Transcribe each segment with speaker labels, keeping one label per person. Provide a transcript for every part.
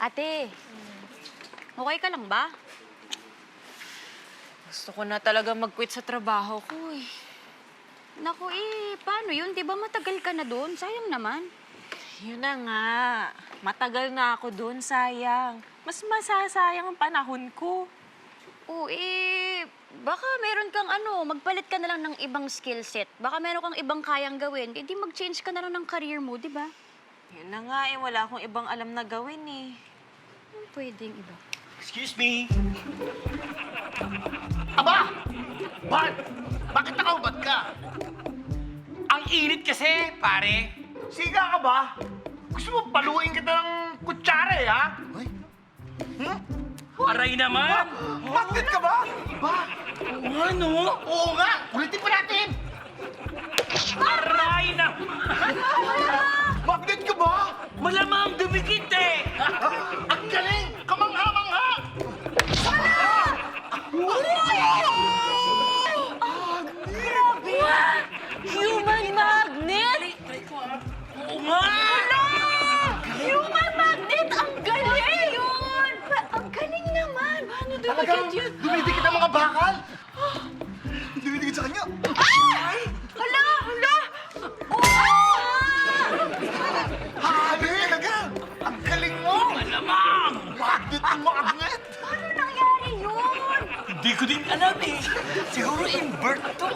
Speaker 1: Ate, okay ka lang ba?
Speaker 2: Gusto ko na talaga mag-quit sa trabaho ko eh.
Speaker 1: Naku paano yun? Di ba matagal ka na doon? Sayang naman.
Speaker 2: Yun na nga. Matagal na ako doon, sayang. Mas masasayang ang panahon ko.
Speaker 1: Oo baka meron kang magpalit ka na lang ng ibang skill set. Baka meron kang ibang kayang gawin. Eh di mag-change ka na lang ng career mo, di ba?
Speaker 2: Yun na nga eh, wala akong ibang alam na gawin eh.
Speaker 1: Pwedeng iba.
Speaker 3: Excuse me? Aba! Bakit nakaubad ka? Ang init kasi, pare. Siga ka ba? Gusto mo paluin kita ng kutsara eh, ha?
Speaker 4: Aray naman!
Speaker 3: Bakit ka ba? Ba?
Speaker 4: Ano?
Speaker 3: Oo nga! Ulitin pa natin!
Speaker 4: Aray naman!
Speaker 3: Bakit ka ba?
Speaker 4: Malamang dumikit eh!
Speaker 3: Ang galing! Kamangha-mangha!
Speaker 2: Human magnet!
Speaker 4: Oo nga!
Speaker 2: Human magnet! Ang galing! Yun! Ang galing naman! Paano
Speaker 3: Talagang
Speaker 2: dumikit yun?
Speaker 3: dumidikit ang mga bakal! Dumidikit sa kanya!
Speaker 2: Hala! Hala!
Speaker 3: Hali! Talaga! Ang galing mo!
Speaker 4: Malamang!
Speaker 3: Magnet ang magnet!
Speaker 2: Paano nangyari yun?
Speaker 4: Hindi ko din alam eh. Siguro invert to.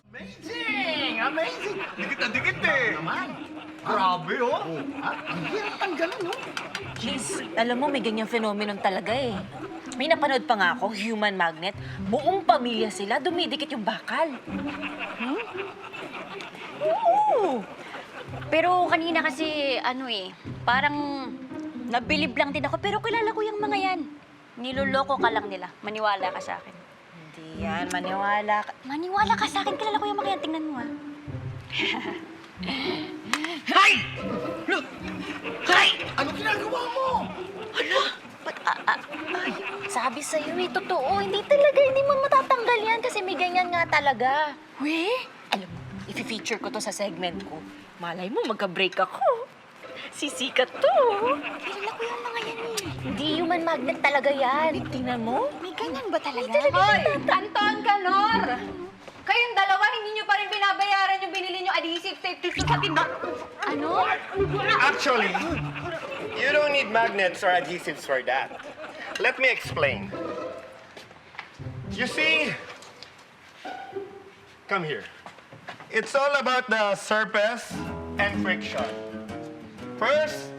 Speaker 3: Amazing! Amazing! Dikit na dikit eh! Naman! Grabe oh! Ang hirap tanggalin oh!
Speaker 2: Yes, alam mo may ganyang phenomenon talaga eh. May napanood pa nga ako, human magnet. Buong pamilya sila, dumidikit yung bakal. Oo!
Speaker 1: Pero kanina kasi, parang nabilib lang din ako. Pero kilala ko yung mga yan. Niloloko ka lang nila. Maniwala ka sa akin.
Speaker 2: Hindi yan, maniwala ka.
Speaker 1: Maniwala ka sa akin. Kilala ko yung mga yan. Tingnan mo,
Speaker 4: Hay! Look! Hay!
Speaker 3: Ano ginagawa mo?
Speaker 2: Sabi sa'yo eh, totoo. Hindi talaga, hindi mo matatanggal yan kasi may ganyan nga talaga.
Speaker 1: We?
Speaker 2: Alam mo, i-feature ko to sa segment ko. Malay mo, magka-break ako. Sisikat to.
Speaker 1: Kilala ko yung mga yan eh.
Speaker 2: Hindi human magnet talaga yan. Tingnan mo.
Speaker 1: May ganyan ba talaga?
Speaker 5: Hoy! Anton Canor! Kayong dalawa, hindi nyo pa rin binabayaran yung binili nyo adhesive tape dito sa tindahan.
Speaker 1: Ano?
Speaker 6: Actually, you don't need magnets or adhesives for that. Let me explain. You see, come here. It's all about the surface and friction. First,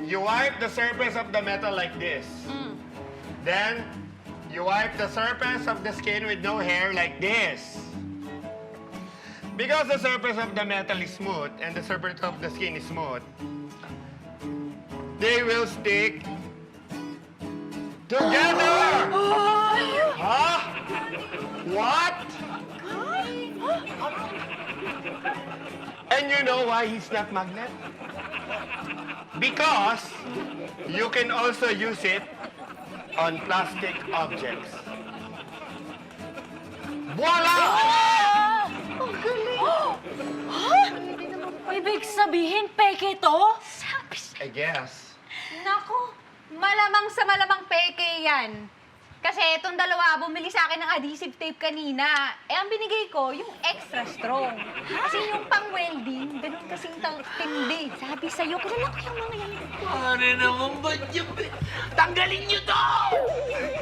Speaker 6: you wipe the surface of the metal like this. Then, you wipe the surface of the skin with no hair like this. Because the surface of the metal is smooth and the surface of the skin is smooth, they will stick together! Huh? What? And you know why he's not magnet? Because you can also use it on plastic objects. Voila!
Speaker 2: Ibig sabihin, peke to?
Speaker 6: I guess.
Speaker 5: Naku, malamang sa malamang peke yan. Kasi itong dalawa, bumili sa akin ng adhesive tape kanina. Ang binigay ko, yung extra strong. Kasi yung pang-welding, ganun kasing tindi.
Speaker 1: Sabi sa'yo, kilala ko yung mga yan.
Speaker 4: Pare naman ba dyan? Tanggalin nyo to!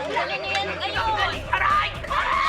Speaker 1: Tanggalin niyo yan ngayon.
Speaker 4: Aray! Aray!